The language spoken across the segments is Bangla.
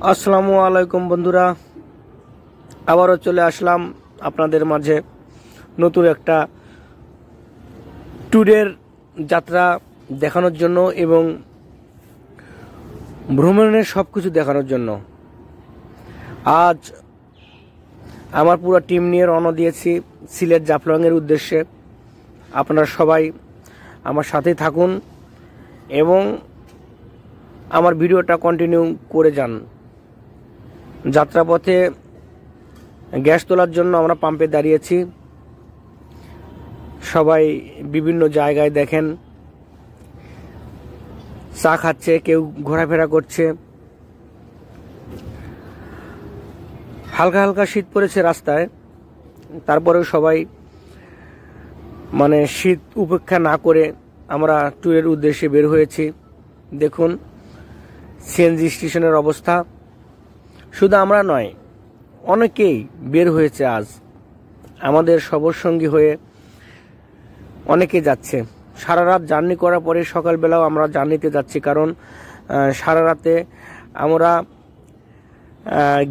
আসসালামু আলাইকুম বন্ধুরা, আবারও চলে আসলাম আপনাদের মাঝে নতুন একটা ট্যুরের যাত্রা দেখানোর জন্য এবং ভ্রমণের সব কিছু দেখানোর জন্য। আজ আমার পুরো টিম নিয়ে রওনা দিয়েছি সিলেট জাফলংয়ের উদ্দেশ্যে। আপনারা সবাই আমার সাথেই থাকুন এবং আমার ভিডিওটা কন্টিনিউ করে যান। যাত্রাপথে গ্যাস তোলার জন্য আমরা পাম্পে দাঁড়িয়েছি। সবাই বিভিন্ন জায়গায় দেখেন চা খাচ্ছে, কেউ ঘোরাফেরা করছে। হালকা হালকা শীত পড়েছে রাস্তায়, তারপরেও সবাই শীত উপেক্ষা না করে আমরা ট্যুরের উদ্দেশ্যে বের হয়েছি। দেখুন সিএনজি স্টেশনের অবস্থা। শুধু আমরা নয়, অনেকেই বের হয়েছে আজ আমাদের সবরসঙ্গী হয়ে। অনেকে যাচ্ছে। সারা রাত জার্নি করার পরে সকালবেলাও আমরা জার্নিতে যাচ্ছি, কারণ সারা রাতে আমরা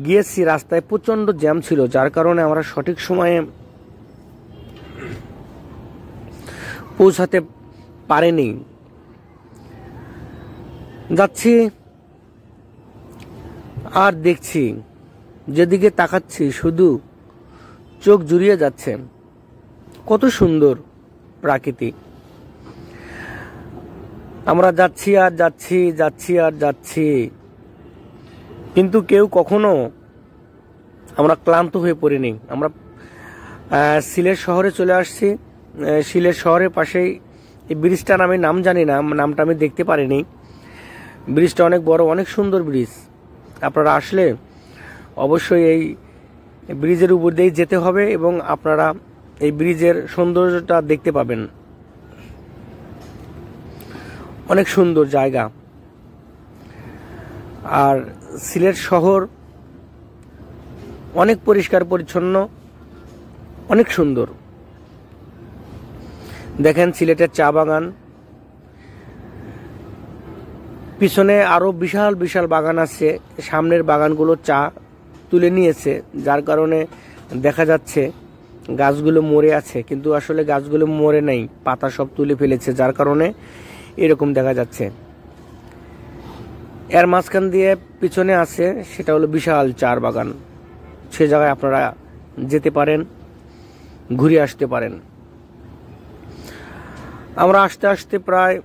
গিয়েছি, রাস্তায় প্রচণ্ড জ্যাম ছিল, যার কারণে আমরা সঠিক সময়ে পৌঁছাতে পারিনি। যাচ্ছি আর দেখছি, যেদিকে তাকাচ্ছি শুধু চোখ জুড়িয়ে যাচ্ছে। কত সুন্দর প্রাকৃতিক। আমরা যাচ্ছি আর যাচ্ছি, যাচ্ছি আর যাচ্ছি, কিন্তু কেউ কখনো আমরা ক্লান্ত হয়ে পড়িনি। আমরা সিলেট শহরে চলে আসছি। সিলেট শহরের পাশেই এই ব্রিজটার আমি নাম জানি না, নামটা আমি দেখতে পারিনি। ব্রিজটা অনেক বড়, অনেক সুন্দর ব্রিজ। আপনারা আসলে অবশ্যই এই ব্রিজের উপর দিয়েই যেতে হবে এবং আপনারা এই ব্রিজের সৌন্দর্যটা দেখতে পাবেন। অনেক সুন্দর জায়গা। আর সিলেট শহর অনেক পরিষ্কার পরিচ্ছন্ন, অনেক সুন্দর। দেখেন সিলেটের চা বাগান, পিছনে আরো বিশাল বিশাল বাগান আছে। সামনের বাগানগুলো চা তুলে নিয়েছে, যার কারণে দেখা যাচ্ছে গাছগুলো মরে আছে, কিন্তু আসলে গাছগুলো মরে নাই, পাতা সব তুলে ফেলেছে, যার কারণে এরকম দেখা যাচ্ছে। এর মাঝখান দিয়ে পিছনে আছে, সেটা হলো বিশাল চার বাগান। সে জায়গায় আপনারা যেতে পারেন, ঘুরে আসতে পারেন। আমরা আসতে আসতে প্রায়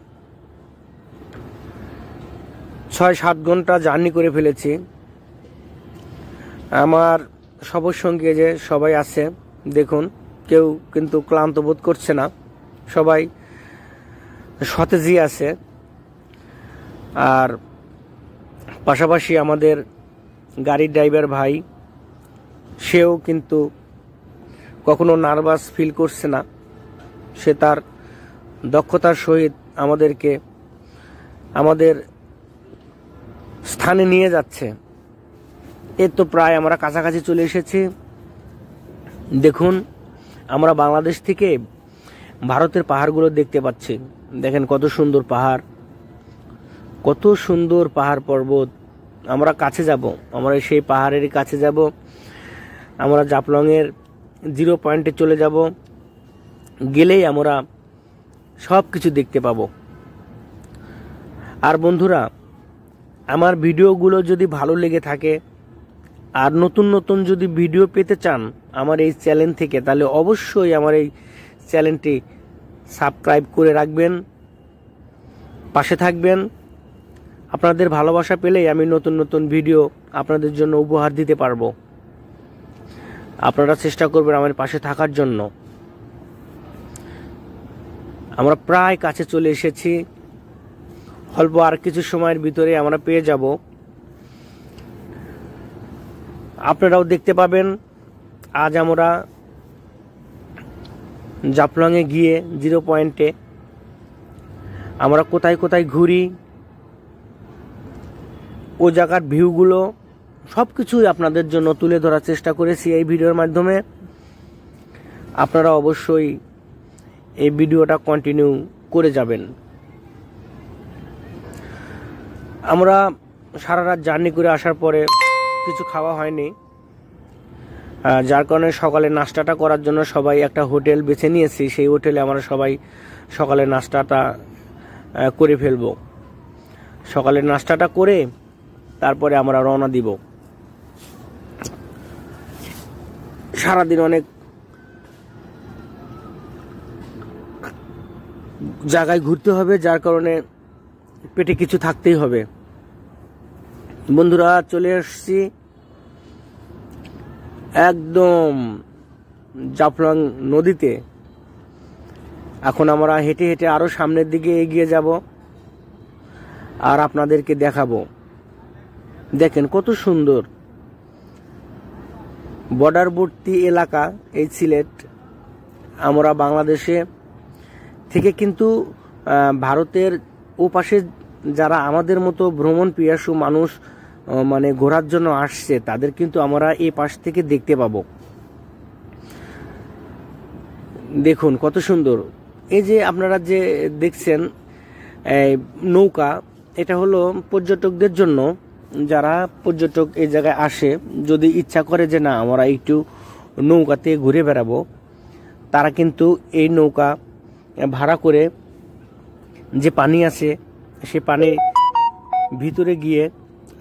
৬-৭ ঘন্টা জার্নি করে ফেলেছি। আমার সবরসঙ্গী যে সবাই আছে, দেখুন কেউ কিন্তু ক্লান্ত বোধ করছে না, সবাই সতেজই আছে। আর পাশাপাশি আমাদের গাড়ির ড্রাইভার ভাই, সেও কিন্তু কখনো নার্ভাস ফিল করছে না। সে তার দক্ষতার সহিত আমাদেরকে আমাদের স্থানে নিয়ে যাচ্ছে। এর তো প্রায় আমরা কাছাকাছি চলে এসেছি। দেখুন আমরা বাংলাদেশ থেকে ভারতের পাহাড়গুলো দেখতে পাচ্ছি। দেখেন কত সুন্দর পাহাড়, কত সুন্দর পাহাড় পর্বত। আমরা কাছে যাব, আমরা সেই পাহাড়ের কাছে যাব। আমরা জাফলংয়ের 0 পয়েন্টে চলে যাব, গেলেই আমরা সব কিছু দেখতে পাবো। আর বন্ধুরা, আমার ভিডিওগুলো যদি ভালো লেগে থাকে আর নতুন নতুন যদি ভিডিও পেতে চান আমার এই চ্যানেল থেকে, তাহলে অবশ্যই আমার এই চ্যানেলটি সাবস্ক্রাইব করে রাখবেন, পাশে থাকবেন। আপনাদের ভালোবাসা পেলেই আমি নতুন নতুন ভিডিও আপনাদের জন্য উপহার দিতে পারবো। আপনারা চেষ্টা করবেন আমার পাশে থাকার জন্য। আমরা প্রায় কাছে চলে এসেছি, অল্প আর কিছু সময়ের ভিতরে আমরা পেয়ে যাব। আপনারাও দেখতে পাবেন আজ আমরা জাফলংয়ে গিয়ে 0 পয়েন্টে আমরা কোথায় কোথায় ঘুরি, ও জায়গার ভিউগুলো সব কিছুই আপনাদের জন্য তুলে ধরার চেষ্টা করেছি এই ভিডিওর মাধ্যমে। আপনারা অবশ্যই এই ভিডিওটা কন্টিনিউ করে যাবেন। আমরা সারা রাত জার্নি করে আসার পরে কিছু খাওয়া হয়নি, যার কারণে সকালে নাস্তাটা করার জন্য সবাই একটা হোটেল বেছে নিয়েছি। সেই হোটেলে আমরা সবাই সকালে নাস্তাটা করে ফেলব। সকালের নাস্তাটা করে তারপরে আমরা রওনা দিব। সারাদিন অনেক জায়গায় ঘুরতে হবে, যার কারণে পেটে কিছু থাকতেই হবে। বন্ধুরা, চলে আসছি একদম জাফলং নদীতে। এখন আমরা হেঁটে হেঁটে আরো সামনের দিকে এগিয়ে যাব আর আপনাদেরকে দেখাবো। দেখেন কত সুন্দর বর্ডারবর্তী এলাকা এই সিলেট। আমরা বাংলাদেশে থেকে কিন্তু ভারতের ওপাশে যারা আমাদের মতো ভ্রমণ পিয়াসু মানুষ মানে ঘোরার জন্য আসছে, তাদের কিন্তু আমরা এই পাশ থেকে দেখতে পাবো। দেখুন কত সুন্দর। এই যে আপনারা যে দেখছেন নৌকা, এটা হলো পর্যটকদের জন্য। যারা পর্যটক এই জায়গায় আসে, যদি ইচ্ছা করে যে না আমরা একটু নৌকাতে ঘুরে বেড়াবো, তারা কিন্তু এই নৌকা ভাড়া করে যে পানি আছে সে পানির ভিতরে গিয়ে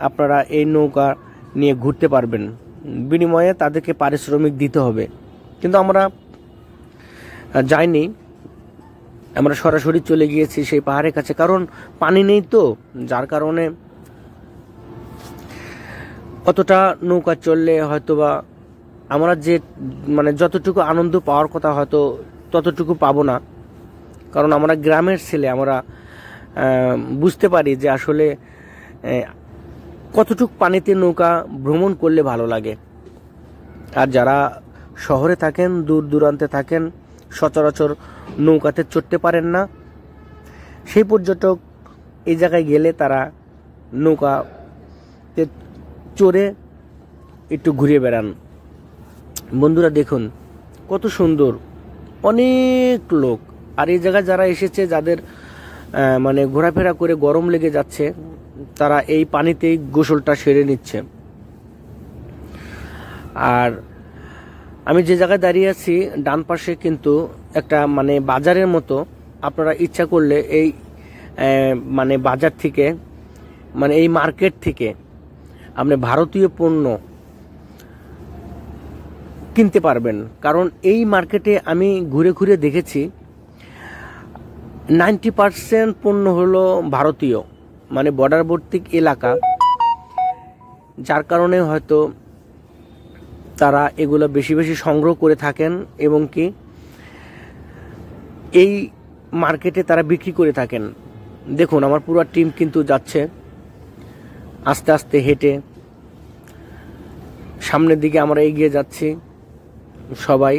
আপনারা এই নৌকা নিয়ে ঘুরতে পারবেন। বিনিময়ে তাদেরকে পারিশ্রমিক দিতে হবে। কিন্তু আমরা যাইনি, আমরা সরাসরি চলে গিয়েছি সেই পাহাড়ের কাছে, কারণ পানি নেই তো, যার কারণে অতটা নৌকা চললে হয়তোবা আমরা যে মানে যতটুকু আনন্দ পাওয়ার কথা হয়তো ততটুকু পাবো না। কারণ আমরা গ্রামের ছেলে, আমরা বুঝতে পারি যে আসলে কতটুকু পানিতে নৌকা ভ্রমণ করলে ভালো লাগে। আর যারা শহরে থাকেন, দূর দূরান্তে থাকেন, সচরাচর নৌকাতে চড়তে পারেন না, সেই পর্যটক এই জায়গায় গেলে তারা নৌকাতে চড়ে একটু ঘুরে বেড়ান। বন্ধুরা দেখুন কত সুন্দর, অনেক লোক। আর এই জায়গায় যারা এসেছে, যাদের মানে ঘোরাফেরা করে গরম লেগে যাচ্ছে, তারা এই পানিতেই গোসলটা সেরে নিচ্ছে। আর আমি যে জায়গায় দাঁড়িয়ে আছি, ডান পাশে কিন্তু একটা মানে বাজারের মতো। আপনারা ইচ্ছা করলে এই মানে বাজার থেকে, মানে এই মার্কেট থেকে আপনি ভারতীয় পণ্য কিনতে পারবেন। কারণ এই মার্কেটে আমি ঘুরে ঘুরে দেখেছি 90% পণ্য হলো ভারতীয়, মানে বর্ডারবর্তী এলাকা, যার কারণে হয়তো তারা এগুলো বেশি বেশি সংগ্রহ করে থাকেন এবং কি এই মার্কেটে তারা বিক্রি করে থাকেন। দেখুন আমার পুরো টিম কিন্তু যাচ্ছে আস্তে আস্তে হেঁটে সামনের দিকে। আমরা এগিয়ে যাচ্ছি সবাই,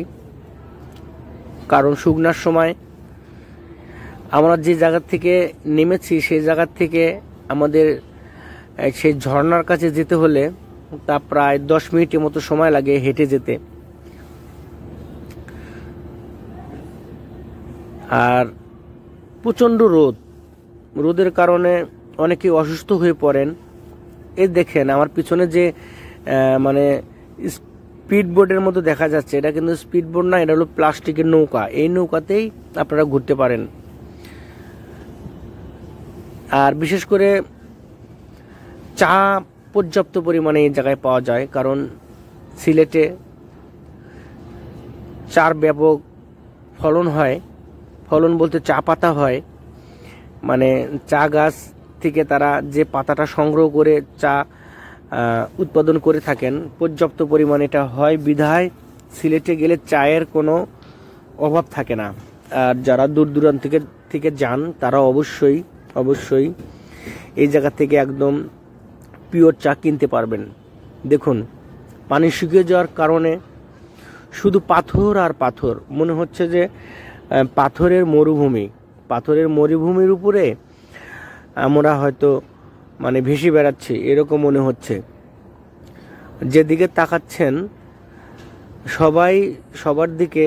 কারণ শুকনার সময় আমরা যে জায়গা থেকে নেমেছি সেই জায়গা থেকে আমাদের সেই ঝর্ণার কাছে যেতে হলে তা প্রায় 10 মিনিটের মতো সময় লাগে হেঁটে যেতে। আর প্রচণ্ড রোদের কারণে অনেকে অসুস্থ হয়ে পড়েন। এই দেখেন আমার পিছনে যে মানে স্পিড বোর্ডের মতো দেখা যাচ্ছে, এটা কিন্তু স্পিড বোর্ড না, এটা হলো প্লাস্টিকের নৌকা। এই নৌকাতেই আপনারা ঘুরতে পারেন। আর বিশেষ করে চা পর্যাপ্ত পরিমাণে এই জায়গায় পাওয়া যায়, কারণ সিলেটে চার ব্যাপক ফলন হয়। ফলন বলতে চা পাতা হয়, মানে চা গাছ থেকে তারা যে পাতাটা সংগ্রহ করে চা উৎপাদন করে থাকেন, পর্যাপ্ত পরিমাণে এটা হয়। বিধায় সিলেটে গেলে চায়ের কোনো অভাব থাকে না। আর যারা দূর দূরান্ত থেকে যান তারা অবশ্যই এই জায়গা থেকে একদম পিওর চা কিনতে পারবেন। দেখুন পানি শুকিয়ে যাওয়ার কারণে শুধু পাথর আর পাথর, মনে হচ্ছে যে পাথরের মরুভূমির উপরে আমরা হয়তো মানে ভেসে বেড়াচ্ছি, এরকম মনে হচ্ছে। যেদিকে তাকাচ্ছেন সবাই সবার দিকে,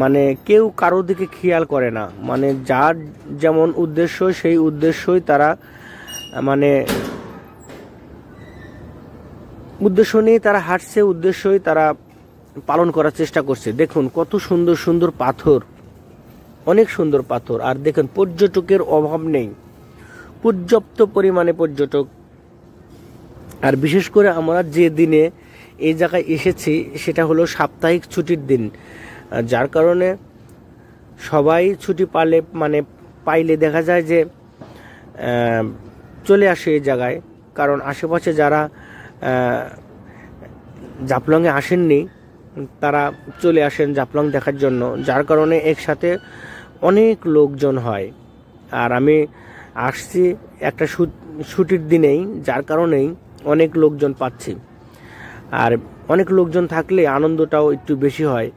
মানে কেউ কারোর দিকে খেয়াল করে না। মানে যার যেমন উদ্দেশ্য সেই উদ্দেশ্যই তারা মানে উদ্দেশ্য নিয়ে তারা হাঁটছে, উদ্দেশ্যই তারা পালন করার চেষ্টা করছে। দেখুন কত সুন্দর সুন্দর পাথর, অনেক সুন্দর পাথর। আর দেখুন পর্যটকের অভাব নেই, পর্যাপ্ত পরিমাণে পর্যটক। আর বিশেষ করে আমরা যে দিনে এই জায়গায় এসেছি সেটা হলো সাপ্তাহিক ছুটির দিন, যার কারণে সবাই ছুটি পাইলে দেখা যায় যে চলে আসে এই জায়গায়। কারণ আশেপাশে যারা জাফলংয়ে আসেননি তারা চলে আসেন জাফলং দেখার জন্য, যার কারণে একসাথে অনেক লোকজন হয়। আর আমি আসছি একটা ছুটির দিনেই, যার কারণেই অনেক লোকজন পাচ্ছি। আর অনেক লোকজন থাকলে আনন্দটাও একটু বেশি হয়,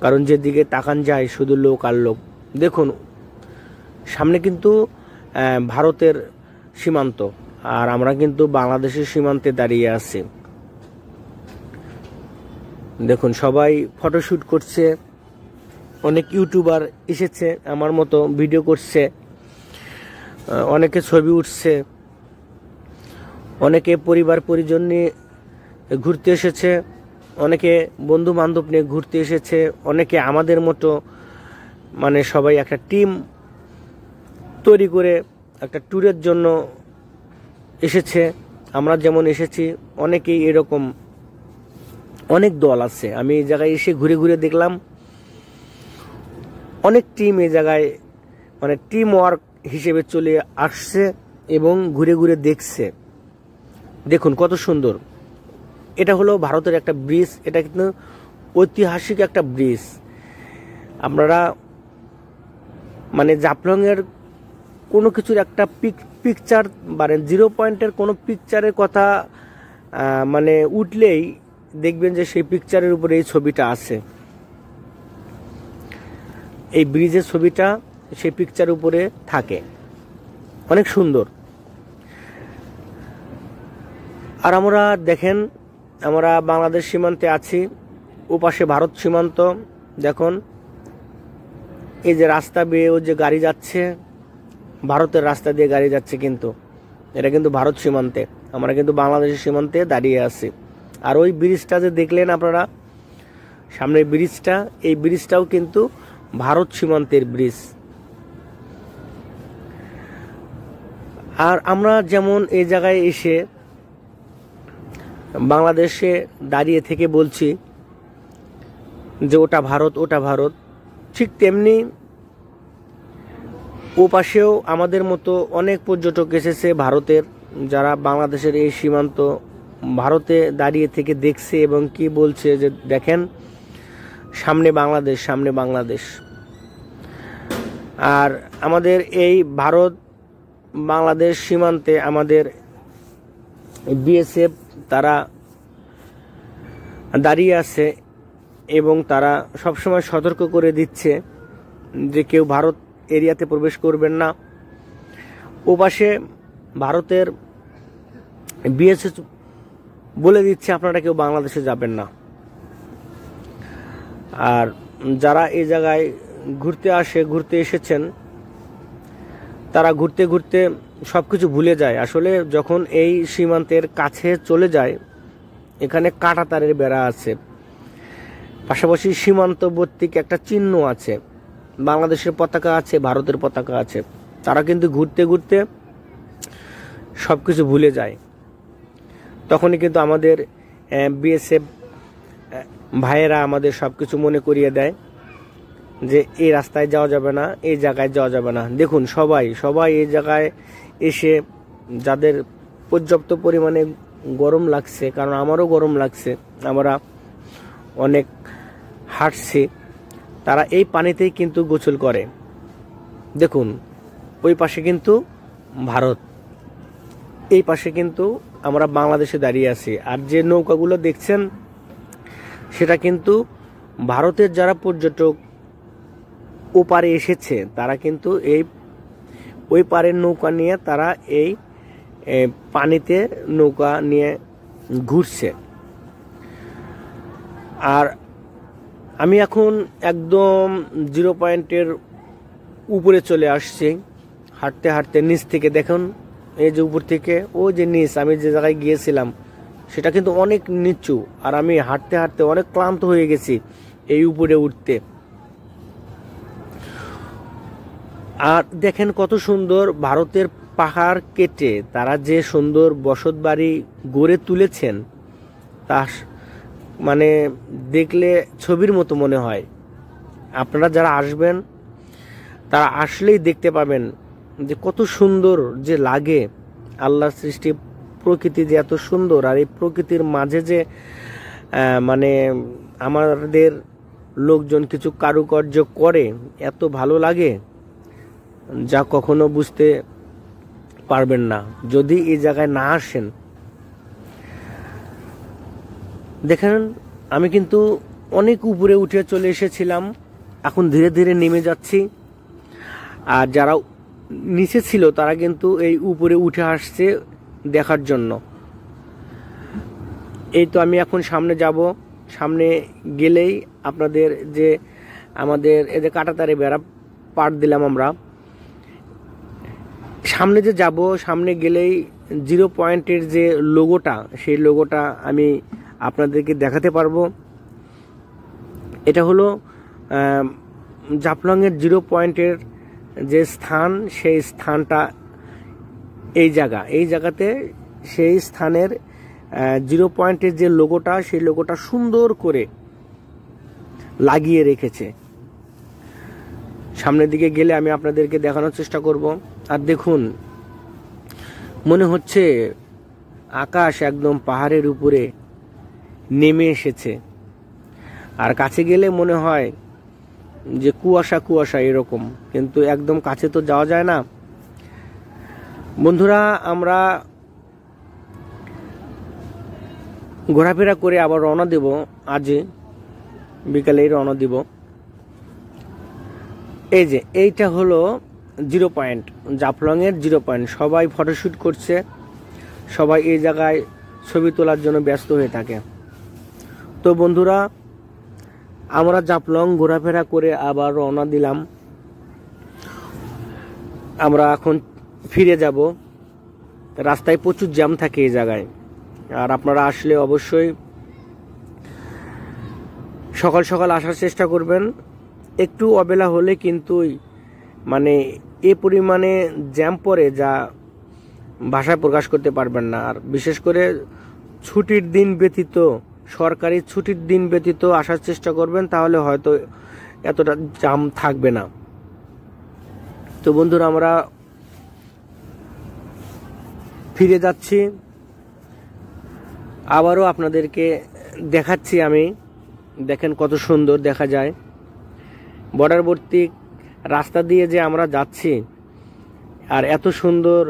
কারণ যেদিকে তাকান যায় শুধু লোক আর লোক। দেখুন সামনে কিন্তু ভারতের সীমান্ত, আর আমরা কিন্তু বাংলাদেশের সীমান্তে দাঁড়িয়ে আছি। দেখুন সবাই ফটোশ্যুট করছে, অনেক ইউটিউবার এসেছে আমার মতো ভিডিও করছে, অনেকে ছবি উঠছে, অনেকে পরিবার পরিজন নিয়ে ঘুরতে এসেছে, অনেকে বন্ধু বান্ধব নিয়ে ঘুরতে এসেছে, অনেকে আমাদের মতো সবাই একটা টিম তৈরি করে একটা ট্যুরের জন্য এসেছে। আমরা যেমন এসেছি অনেকেই এরকম অনেক দল আছে। আমি এই জায়গায় এসে ঘুরে ঘুরে দেখলাম অনেক টিম এই জায়গায় টিম ওয়ার্ক হিসেবে চলে আসছে এবং ঘুরে ঘুরে দেখছে। দেখুন কত সুন্দর। এটা হলো ভারতের একটা ব্রিজ, এটা কিন্তু ঐতিহাসিক একটা ব্রিজ। আপনারা জাফলংয়ের কোনো কিছুর একটা পিকচার 0 পয়েন্টের কোনো পিকচারের কথা উঠলেই দেখবেন যে সেই পিকচারের উপরে এই ছবিটা আছে, এই ব্রিজের ছবিটা সেই পিকচারের উপরে থাকে। অনেক সুন্দর। আর আমরা দেখেন আমরা বাংলাদেশ সীমান্তে আছি, ওপাশে ভারত সীমান্ত। দেখুন এই যে রাস্তা বেয়ে যে গাড়ি যাচ্ছে, ভারতের রাস্তা দিয়ে গাড়ি যাচ্ছে, কিন্তু এটা কিন্তু ভারত সীমান্তে, আমরা কিন্তু বাংলাদেশের সীমান্তে দাঁড়িয়ে আছি। আর ওই ব্রিজটা যে দেখলেন আপনারা সামনের ব্রিজটা, এই ব্রিজটাও কিন্তু ভারত সীমান্তের ব্রিজ। আর আমরা যেমন এই জায়গায় এসে বাংলাদেশে দাঁড়িয়ে থেকে বলছি যে ওটা ভারত, ওটা ভারত, ঠিক তেমনি ও পাশেও আমাদের মতো অনেক পর্যটক এসেছে ভারতের, যারা বাংলাদেশের এই সীমান্ত ভারতে দাঁড়িয়ে থেকে দেখছে এবং কি বলছে যে দেখেন সামনে বাংলাদেশ, সামনে বাংলাদেশ। আর আমাদের এই ভারত বাংলাদেশ সীমান্তে আমাদের বিএসএফ তারা দাঁড়িয়ে আছে এবং তারা সবসময় সতর্ক করে দিচ্ছে যে কেউ ভারত এরিয়াতে প্রবেশ করবেন না। ওপাশে ভারতের বিএসএফ বলে দিচ্ছে আপনারা কেউ বাংলাদেশে যাবেন না। আর যারা এই জায়গায় ঘুরতে এসেছেন তারা ঘুরতে ঘুরতে সবকিছু ভুলে যায়। আসলে যখন এই সীমান্তের কাছে চলে যায়, এখানে কাঁটাতারের বেড়া আছে, পাশাপাশি সীমান্তবর্তী একটা চিহ্ন আছে, বাংলাদেশের পতাকা আছে, ভারতের পতাকা আছে। তারা কিন্তু ঘুরতে ঘুরতে সবকিছু ভুলে যায়। তখনই কিন্তু আমাদের বিএসএফ ভাইয়েরা আমাদের সবকিছু মনে করিয়ে দেয় যে এই রাস্তায় যাওয়া যাবে না, এই জায়গায় যাওয়া যাবে না। দেখুন সবাই এই জায়গায় এসে, যাদের পর্যাপ্ত পরিমাণে গরম লাগছে, কারণ আমারও গরম লাগছে, আমরা অনেক হাঁটছি, তারা এই পানিতেই কিন্তু গোসল করে। দেখুন ওই পাশে কিন্তু ভারত, এই পাশে কিন্তু আমরা বাংলাদেশে দাঁড়িয়ে আছি। আর যে নৌকাগুলো দেখছেন সেটা কিন্তু ভারতের যারা পর্যটক ওপারে এসেছে তারা কিন্তু ওই পারের নৌকা নিয়ে তারা এই পানিতে নৌকা নিয়ে ঘুরছে। আর আমি এখন একদম 0 পয়েন্টের উপরে চলে আসছি, হাঁটতে হাঁটতে নিচ থেকে দেখুন, এই যে উপর থেকে ও যে নিচ, আমি যে জায়গায় গিয়েছিলাম সেটা কিন্তু অনেক নিচু, আর আমি হাঁটতে হাঁটতে অনেক ক্লান্ত হয়ে গেছি এই উপরে উঠতে। আর দেখেন কত সুন্দর ভারতের পাহাড় কেটে তারা যে সুন্দর বসত বাড়ি গড়ে তুলেছেন, তা মানে দেখলে ছবির মতো মনে হয়। আপনারা যারা আসবেন তারা আসলেই দেখতে পাবেন যে কত সুন্দর যে লাগে। আল্লাহর সৃষ্টি প্রকৃতি যে এত সুন্দর, আর এই প্রকৃতির মাঝে যে মানে আমাদের লোকজন কিছু কারুকার্য করে, এত ভালো লাগে যা কখনো বুঝতে পারবেন না যদি এই জায়গায় না আসেন। দেখেন আমি কিন্তু অনেক উপরে উঠে চলে এসেছিলাম, এখন ধীরে ধীরে নেমে যাচ্ছি। আর যারা নিচে ছিল তারা কিন্তু এই উপরে উঠে আসছে দেখার জন্য। এই তো আমি এখন সামনে যাব, সামনে গেলেই আপনাদের যে আমাদের এই যে কাঁটাতারে বেড়া পার দিলাম আমরা, সামনে যে যাব, সামনে গেলেই 0 পয়েন্টের যে লোগোটা, সেই লোগোটা আমি আপনাদেরকে দেখাতে পারবো। এটা হলো জাফলংয়ের 0 পয়েন্টের যে স্থান, সেই স্থানটা এই জায়গাতে সেই স্থানের 0 পয়েন্টের যে লোগোটা, সেই লোগোটা সুন্দর করে লাগিয়ে রেখেছে। সামনের দিকে গেলে আমি আপনাদেরকে দেখানোর চেষ্টা করব। আর দেখুন, মনে হচ্ছে আকাশ একদম পাহাড়ের উপরে নেমে এসেছে, আর কাছে গেলে মনে হয় যে কুয়াশা কুয়াশা এরকম, কিন্তু একদম কাছে তো যাওয়া যায় না। বন্ধুরা, আমরা ঘোরাফেরা করে আবার রওনা দেব, আজ বিকালেই রওনা দিব। এই যে এইটা হলো 0 পয়েন্ট, জাফলংয়ের 0 পয়েন্ট। সবাই ফটোশ্যুট করছে, সবাই এই জায়গায় ছবি তোলার জন্য ব্যস্ত হয়ে থাকে। তো বন্ধুরা, আমরা জাফলং ঘোরাফেরা করে আবার রওনা দিলাম। আমরা এখন ফিরে যাব। রাস্তায় প্রচুর জ্যাম থাকে এই জায়গায়, আর আপনারা আসলে অবশ্যই সকাল সকাল আসার চেষ্টা করবেন। একটু অবেলা হলে কিন্তু মানে এ পরিমাণে জ্যাম পড়ে যা ভাষায় প্রকাশ করতে পারবেন না। আর বিশেষ করে ছুটির দিন ব্যতীত, সরকারি ছুটির দিন ব্যতীত আসার চেষ্টা করবেন, তাহলে হয়তো এতটা জ্যাম থাকবে না। তো বন্ধুরা, আমরা ফিরে যাচ্ছি, আবারও আপনাদেরকে দেখাচ্ছি আমি। দেখেন কত সুন্দর দেখা যায় বর্ডারবর্তী রাস্তা দিয়ে যে আমরা যাচ্ছি, আর এত সুন্দর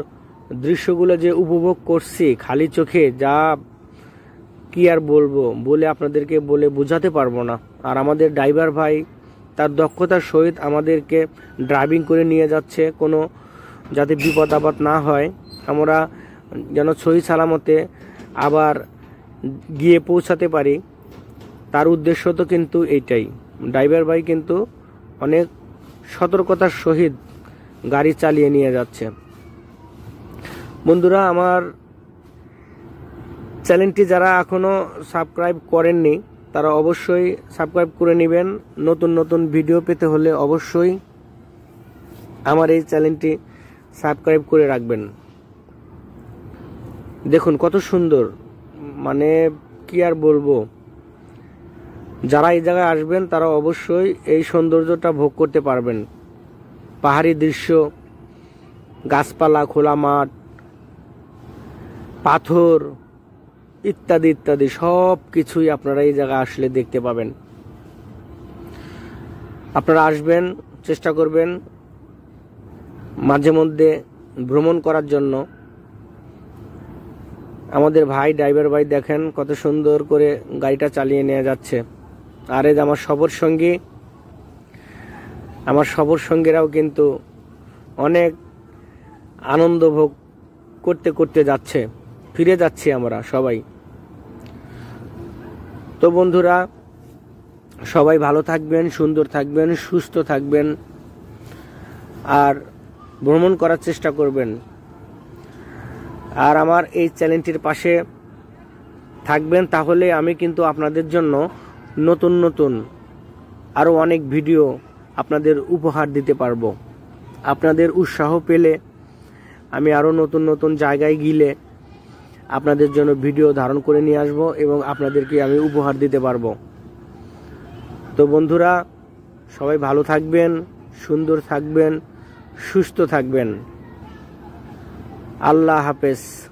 দৃশ্যগুলো যে উপভোগ করছি খালি চোখে, যা কি আর বলবো, বলে আপনাদেরকে বলে বোঝাতে পারবো না। আর আমাদের ড্রাইভার ভাই তার দক্ষতার সহিত আমাদেরকে ড্রাইভিং করে নিয়ে যাচ্ছে, কোনো যাতে বিপদ আপদ না হয়, আমরা যেন সহি সালামতে আবার গিয়ে পৌঁছাতে পারি, তার উদ্দেশ্য তো কিন্তু এইটাই। ড্রাইভার ভাই কিন্তু অনেক সতর্কতার সহিত গাড়ি চালিয়ে নিয়ে যাচ্ছে। বন্ধুরা, আমার চ্যানেলটি যারা এখনো সাবস্ক্রাইব করেননি তারা অবশ্যই সাবস্ক্রাইব করে নেবেন। নতুন নতুন ভিডিও পেতে হলে অবশ্যই আমার এই চ্যানেলটি সাবস্ক্রাইব করে রাখবেন। দেখুন কত সুন্দর, মানে কি আর বলবো, যারা এই জায়গায় আসবেন তারা অবশ্যই এই সৌন্দর্যটা ভোগ করতে পারবেন। পাহাড়ি দৃশ্য, গাছপালা, খোলা মাঠ, পাথর ইত্যাদি ইত্যাদি সব কিছুই আপনারা এই জায়গায় আসলে দেখতে পাবেন। আপনারা আসবেন, চেষ্টা করবেন মাঝে মধ্যে ভ্রমণ করার জন্য। আমাদের ভাই ড্রাইভার ভাই দেখেন কত সুন্দর করে গাড়িটা চালিয়ে নিয়ে যাচ্ছে। আর এই যে আমার সফর সঙ্গীরাও কিন্তু অনেক আনন্দ ভোগ করতে করতে যাচ্ছে, ফিরে যাচ্ছি আমরা সবাই। তো বন্ধুরা, সবাই ভালো থাকবেন, সুন্দর থাকবেন, সুস্থ থাকবেন, আর ভ্রমণ করার চেষ্টা করবেন। আর আমার এই চ্যানেলটির পাশে থাকবেন, তাহলে আমি কিন্তু আপনাদের জন্য নতুন নতুন আরও অনেক ভিডিও আপনাদের উপহার দিতে পারবো। আপনাদের উৎসাহ পেলে আমি আরও নতুন নতুন জায়গায় গিয়ে আপনাদের জন্য ভিডিও ধারণ করে নিয়ে আসব এবং আপনাদেরকে আমি উপহার দিতে পারবো। তো বন্ধুরা, সবাই ভালো থাকবেন, সুন্দর থাকবেন, সুস্থ থাকবেন। আল্লাহ হাফেজ।